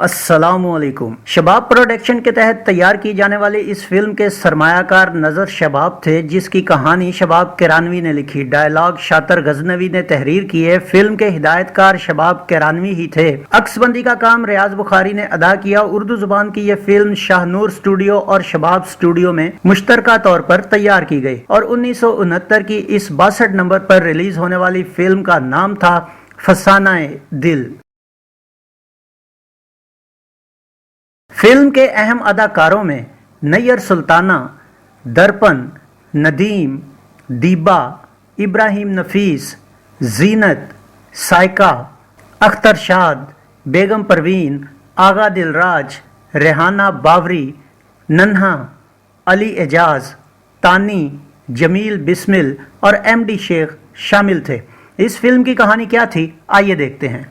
السلام علیکم۔ شباب پروڈکشن کے تحت تیار کی جانے والی اس فلم کے سرمایہ کار نظر شباب تھے، جس کی کہانی شباب کرانوی نے لکھی، ڈائیلاگ شاطر غزنوی نے تحریر کی ہے۔ فلم کے ہدایت کار شباب کرانوی ہی تھے۔ عکس بندی کا کام ریاض بخاری نے ادا کیا۔ اردو زبان کی یہ فلم شاہ نور سٹوڈیو اور شباب سٹوڈیو میں مشترکہ طور پر تیار کی گئی اور 1969 کی اس 62 نمبر پر ریلیز ہونے والی فلم کا نام تھا فسانہ دل۔ فلم کے اہم اداکاروں میں نیّر سلطانہ، درپن، ندیم، دیبا، ابراہیم نفیس، زینت، سائقہ، اختر شاد، بیگم پروین، آغا دل راج، ریحانہ باوری، ننہا، علی اعجاز، تانی، جمیل بسمل اور ایم ڈی شیخ شامل تھے۔ اس فلم کی کہانی کیا تھی، آئیے دیکھتے ہیں۔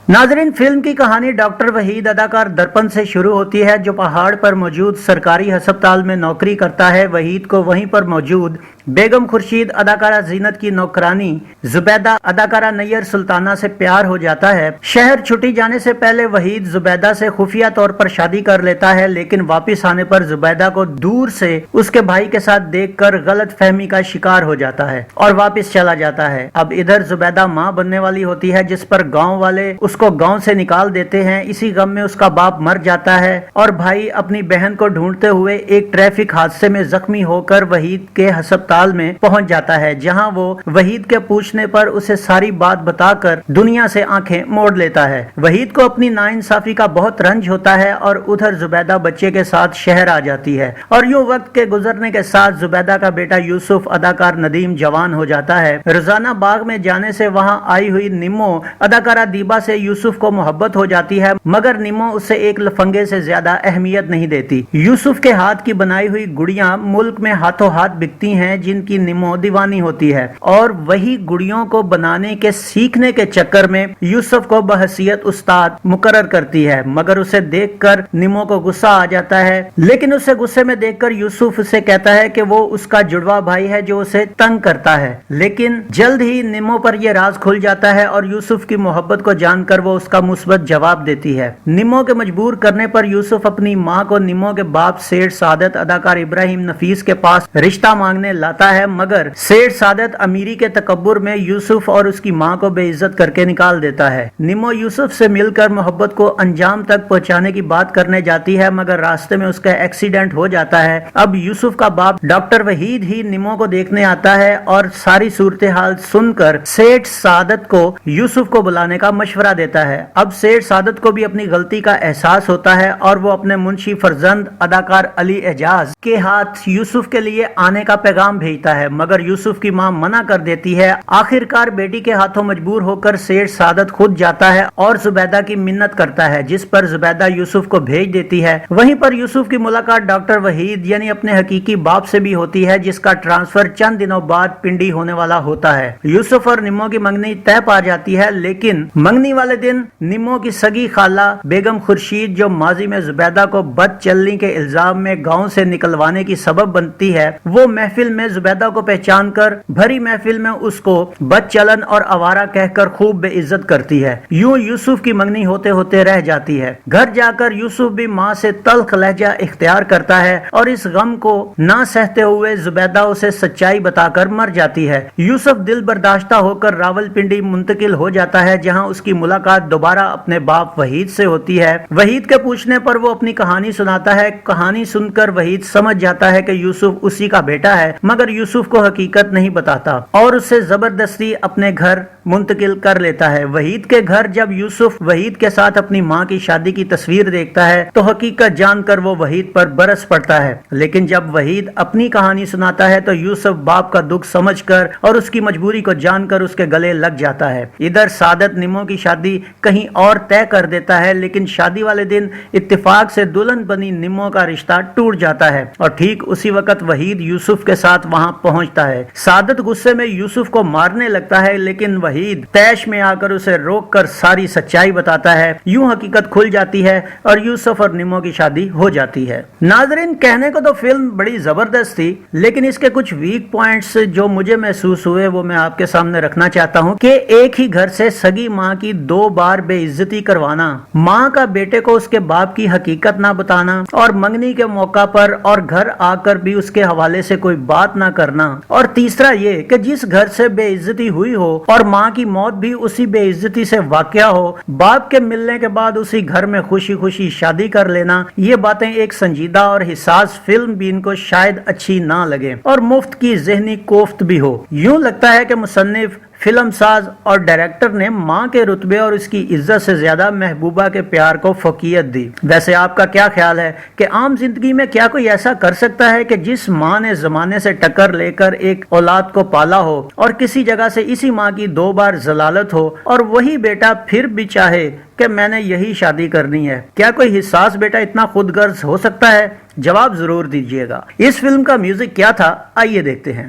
ناظرین، فلم کی کہانی ڈاکٹر وحید اداکار درپن سے شروع ہوتی ہے، جو پہاڑ پر موجود سرکاری ہسپتال میں نوکری کرتا ہے۔ وحید کو وہیں پر موجود بیگم خورشید اداکارہ زینت کی نوکرانی زبیدہ اداکارہ نیّر سلطانہ سے پیار ہو جاتا ہے۔ شہر چھٹی جانے سے پہلے وحید زبیدہ سے خفیہ طور پر شادی کر لیتا ہے، لیکن واپس آنے پر زبیدہ کو دور سے اس کے بھائی کے ساتھ دیکھ کر غلط فہمی کا شکار ہو جاتا ہے اور واپس چلا جاتا ہے۔ اب ادھر زبیدہ ماں بننے والی ہوتی ہے، جس پر گاؤں والے اس کو گاؤں سے نکال دیتے ہیں۔ اسی غم میں اس کا باپ مر جاتا ہے اور بھائی اپنی بہن کو ڈھونڈتے ہوئے ایک ٹریفک حادثے میں زخمی ہو کر وحید کے ہسپتال میں پہنچ جاتا ہے، جہاں وہ وحید کے پوچھنے پر اسے ساری بات بتا کر دنیا سے آنکھیں موڑ لیتا ہے۔ وحید کو اپنی ناانصافی کا بہت رنج ہوتا ہے اور ادھر زبیدہ بچے کے ساتھ شہر آ جاتی ہے، اور یوں وقت کے گزرنے کے ساتھ زبیدہ کا بیٹا یوسف اداکار ندیم جوان ہو جاتا ہے۔ روزانہ باغ میں جانے سے وہاں آئی ہوئی نمو اداکارہ دیبا سے یوسف کو محبت ہو جاتی ہے، مگر نمو اسے ایک لفنگے سے زیادہ اہمیت نہیں دیتی۔ یوسف کے ہاتھ کی بنائی ہوئی گڑیاں ملک میں ہاتھوں ہاتھ بکتی ہیں، جن کی نمو دیوانی ہوتی ہے، اور وہی گڑیوں کو بنانے کے سیکھنے کے چکر میں یوسف کو بحیثیت استاد مقرر کرتی ہے، مگر اسے دیکھ کر نمو کو غصہ آ جاتا ہے۔ لیکن اسے غصے میں دیکھ کر یوسف اسے کہتا ہے کہ وہ اس کا جڑوا بھائی ہے جو اسے تنگ کرتا ہے، لیکن جلد ہی نمو پر یہ راز کھل جاتا ہے اور یوسف کی محبت کو جان کر وہ اس کا مثبت جواب دیتی ہے۔ نمو کے مجبور کرنے پر یوسف اپنی ماں کو نمو کے باپ سیٹھ سعادت اداکار ابراہیم نفیس کے پاس رشتہ مانگنے لاتا ہے، مگر سیٹھ سعادت امیری کے تکبر میں یوسف اور اس کی ماں کو بے عزت کر کے نکال دیتا ہے۔ نمو یوسف سے مل کر محبت کو انجام تک پہنچانے کی بات کرنے جاتی ہے، مگر راستے میں اس کا ایکسیڈنٹ ہو جاتا ہے۔ اب یوسف کا باپ ڈاکٹر وحید ہی نمو کو دیکھنے آتا ہے اور ساری صورتحال سن کر سیٹھ سعادت کو یوسف کو بلانے کا مشورہ دیتا ہے۔ اب سیٹھ سعادت کو بھی اپنی غلطی کا احساس ہوتا ہے اور وہ اپنے منشی فرزند اداکار علی اعجاز کے ہاتھ یوسف کے لیے آنے کا پیغام بھیجتا ہے، مگر یوسف کی ماں منع کر دیتی ہے۔ آخر کار بیٹی کے ہاتھوں مجبور ہو کر سیٹھ سعادت خود جاتا ہے اور زبیدہ کی منت کرتا ہے، جس پر زبیدہ یوسف کو بھیج دیتی ہے۔ وہیں پر یوسف کی ملاقات ڈاکٹر وحید یعنی اپنے حقیقی باپ سے بھی ہوتی ہے، جس کا ٹرانسفر چند دنوں بعد پنڈی ہونے والا ہوتا ہے۔ یوسف اور نمو کی منگنی طے پا جاتی ہے، لیکن منگنی والے دن نمو کی سگی خالہ بیگم خورشید، جو ماضی میں زبیدہ کو بد چلنی کے الزام میں گاؤں سے نکلوانے کی سبب بنتی ہے، وہ محفل میں زبیدہ کو پہچان کر بھری محفل میں اس کو بد چلن اور آوارہ کہہ کر خوب بے عزت کرتی ہے۔ یوں یوسف کی منگنی ہوتے ہوتے رہ جاتی ہے۔ گھر جا کر یوسف بھی ماں سے تلخ لہجہ اختیار کرتا ہے اور اس غم کو نہ سہتے ہوئے زبیدہ اسے سچائی بتا کر مر جاتی ہے۔ یوسف دل برداشتہ ہو کر راول پنڈی منتقل ہو جاتا ہے، جہاں اس کی ملاقات دوبارہ اپنے باپ وحید سے ہوتی ہے۔ وحید کے پوچھنے پر وہ اپنی کہانی سناتا ہے۔ کہانی سن کر وحید سمجھ جاتا ہے کہ یوسف اسی کا بیٹا ہے، مگر یوسف کو حقیقت نہیں بتاتا اور اسے زبردستی اپنے گھر منتقل کر لیتا ہے۔ وحید کے گھر جب یوسف وحید کے ساتھ اپنی ماں کی شادی کی تصویر دیکھتا ہے تو حقیقت جان کر وہ وحید پر برس پڑتا ہے، لیکن جب وحید اپنی کہانی سناتا ہے تو یوسف باپ کا دکھ سمجھ کر اور اس کی مجبوری کو جان کر اس کے گلے لگ جاتا ہے۔ ادھر سعادت نمو کی شادی کہیں اور طے کر دیتا ہے، لیکن شادی والے دن اتفاق سے دلہن بنی نمو کا رشتہ ٹوٹ جاتا ہے اور ٹھیک اسی وقت وحید یوسف کے ساتھ وہاں پہنچتا ہے۔ سعادت غصے میں یوسف کو مارنے لگتا ہے، لیکن وحید تیش میں آ کر اسے روک کر ساری سچائی بتاتا ہے، یوں حقیقت کھل جاتی ہے اور یوسف اور نیمو کی شادی ہو جاتی ہے۔ ناظرین، کہنے کو تو فلم بڑی زبردست تھی، لیکن اس کے کچھ ویک پوائنٹس جو مجھے محسوس ہوئے وہ میں آپ کے سامنے رکھنا چاہتا ہوں کہ ایک ہی گھر سے سگی ماں کی 2 بار بے عزتی کروانا، ماں کا بیٹے کو اس کے باپ کی حقیقت نہ بتانا اور منگنی کے موقع پر اور گھر آ کر بھی اس کے حوالے سے کوئی بات نہ کرنا، اور تیسرا یہ کہ جس گھر سے بے عزتی ہوئی ہو اور ماں کی موت بھی اسی بے عزتی سے واقع ہو، باپ کے ملنے کے بعد اسی گھر میں خوشی خوشی شادی کر لینا، یہ باتیں ایک سنجیدہ اور حساس فلم بین کو شاید اچھی نہ لگے اور مفت کی ذہنی کوفت بھی ہو۔ یوں لگتا ہے کہ مصنف، فلم ساز اور ڈائریکٹر نے ماں کے رتبے اور اس کی عزت سے زیادہ محبوبہ کے پیار کو فوقیت دی۔ ویسے آپ کا کیا خیال ہے کہ عام زندگی میں کیا کوئی ایسا کر سکتا ہے کہ جس ماں نے زمانے سے ٹکر لے کر ایک اولاد کو پالا ہو اور کسی جگہ سے اسی ماں کی 2 بار ضلالت ہو اور وہی بیٹا پھر بھی چاہے کہ میں نے یہی شادی کرنی ہے؟ کیا کوئی حساس بیٹا اتنا خود غرض ہو سکتا ہے؟ جواب ضرور دیجیے گا۔ اس فلم کا میوزک کیا تھا، آئیے دیکھتے ہیں۔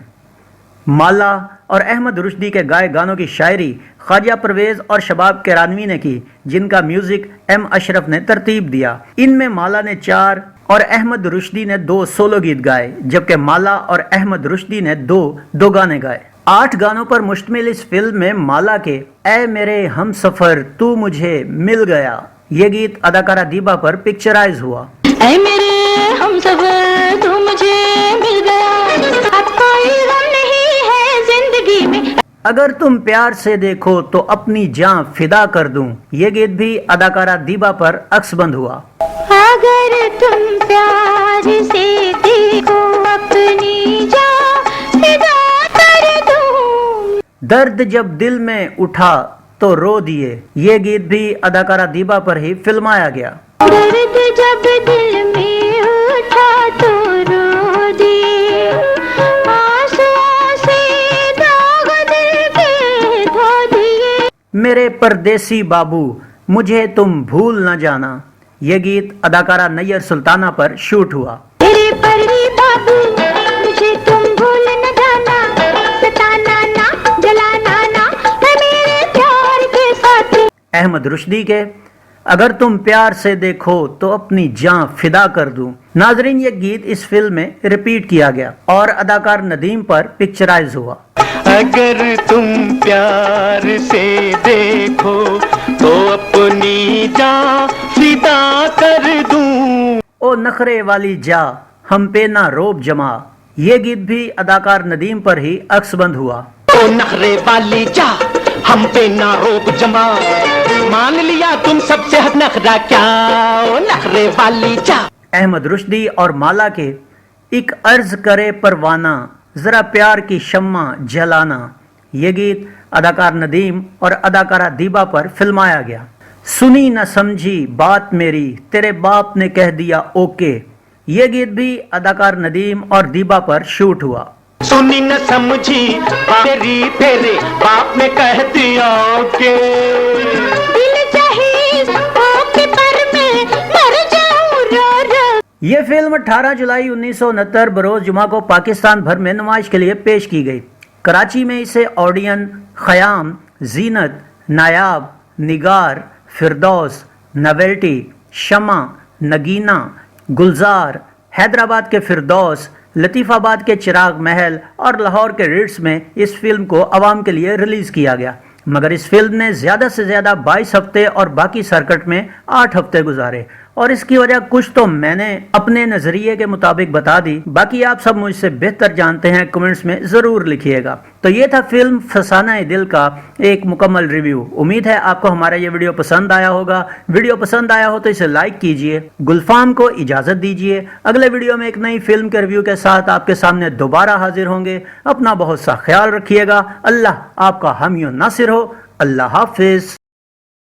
مالا اور احمد رشدی کے گائے گانوں کی شاعری خواجہ پرویز اور شباب کیرانوی نے کی، جن کا میوزک ایم اشرف نے ترتیب دیا۔ ان میں مالا نے 4 اور احمد رشدی نے 2 سولو گیت گائے، جبکہ مالا اور احمد رشدی نے 2 گانے گائے۔ 8 گانوں پر مشتمل اس فلم میں مالا کے اے میرے ہم سفر تو مجھے مل گیا یہ گیت اداکارہ دیبا پر پکچرائز ہوا۔ اے میرے ہم سفر تو مجھے مل گیا، اب کوئی غم نہیں ہے زندگی میں، اگر تم پیار سے دیکھو تو اپنی جان فدا کر دوں یہ گیت بھی اداکارہ دیبا پر عکس بند ہوا۔ اگر تم پیار سے دیکھو اپنی جان فدا کر دوں، درد جب دل میں اٹھا تو رو دیے یہ گیت بھی اداکارہ دیبا پر ہی فلمایا گیا۔ درد جب دل میں اٹھا تو رو دیے، آنسوؤں سے داغ دل کے دھو دیے، میرے پردیسی بابو مجھے تم بھول نہ جانا یہ گیت اداکارہ نیّر سلطانہ پر شوٹ ہوا۔ میرے پری بابو مجھے تم بھول نہ جانا، ستانا نہ جلانا نہ، میں میرے پیار کے ساتھی۔ احمد رشدی کے اگر تم پیار سے دیکھو تو اپنی جان فدا کر دوں۔ ناظرین، یہ گیت اس فلم میں ریپیٹ کیا گیا اور اداکار ندیم پر پکچرائز ہوا۔ اگر تم پیار سے دیکھو تو اپنی جان فدا کر دوں، او نخرے والی جا ہم پہ نہ روب جما یہ گیت بھی اداکار ندیم پر ہی عکس بند ہوا۔ او نخرے والی جا ہم پہ نہ روب جما، مان لیا تم سب سے حد نخرا کیا، او نخرے والی جا۔ احمد رشدی اور مالا کے ایک عرض کرے پروانہ ذرا پیار کی شمع جلانا یہ گیت اداکار ندیم اور اداکارہ دیبا پر فلمایا گیا۔ سنی نہ سمجھی بات میری تیرے باپ نے کہہ دیا اوکے یہ گیت بھی اداکار ندیم اور دیبا پر شوٹ ہوا۔ سنی نہ سمجھی تیری تیرے باپ نے کہہ دیا کہ دل چاہیے اوکے پر میں مر جاؤں رو رو۔ یہ فلم 18 جولائی 1969 بروز جمعہ کو پاکستان بھر میں نمائش کے لیے پیش کی گئی۔ کراچی میں اسے اوڈین، خیام، زینت، نایاب، نگار، فردوس، نویلٹی، شمع، نگینہ، گلزار، حیدرآباد کے فردوس، لطیف آباد کے چراغ محل اور لاہور کے ریٹس میں اس فلم کو عوام کے لیے ریلیز کیا گیا، مگر اس فلم نے زیادہ سے زیادہ 22 ہفتے اور باقی سرکٹ میں 8 ہفتے گزارے، اور اس کی وجہ کچھ تو میں نے اپنے نظریے کے مطابق بتا دی، باقی آپ سب مجھ سے بہتر جانتے ہیں، کمنٹس میں ضرور لکھیے گا۔ تو یہ تھا فلم فسانہ دل کا ایک مکمل ریویو۔ امید ہے آپ کو ہمارا یہ ویڈیو پسند آیا ہوگا۔ ویڈیو پسند آیا ہو تو اسے لائک کیجئے، گلفام کو اجازت دیجئے، اگلے ویڈیو میں ایک نئی فلم کے ریویو کے ساتھ آپ کے سامنے دوبارہ حاضر ہوں گے۔ اپنا بہت سا خیال رکھیے گا۔ اللہ آپ کا حامی و ناصر ہو۔ اللہ حافظ۔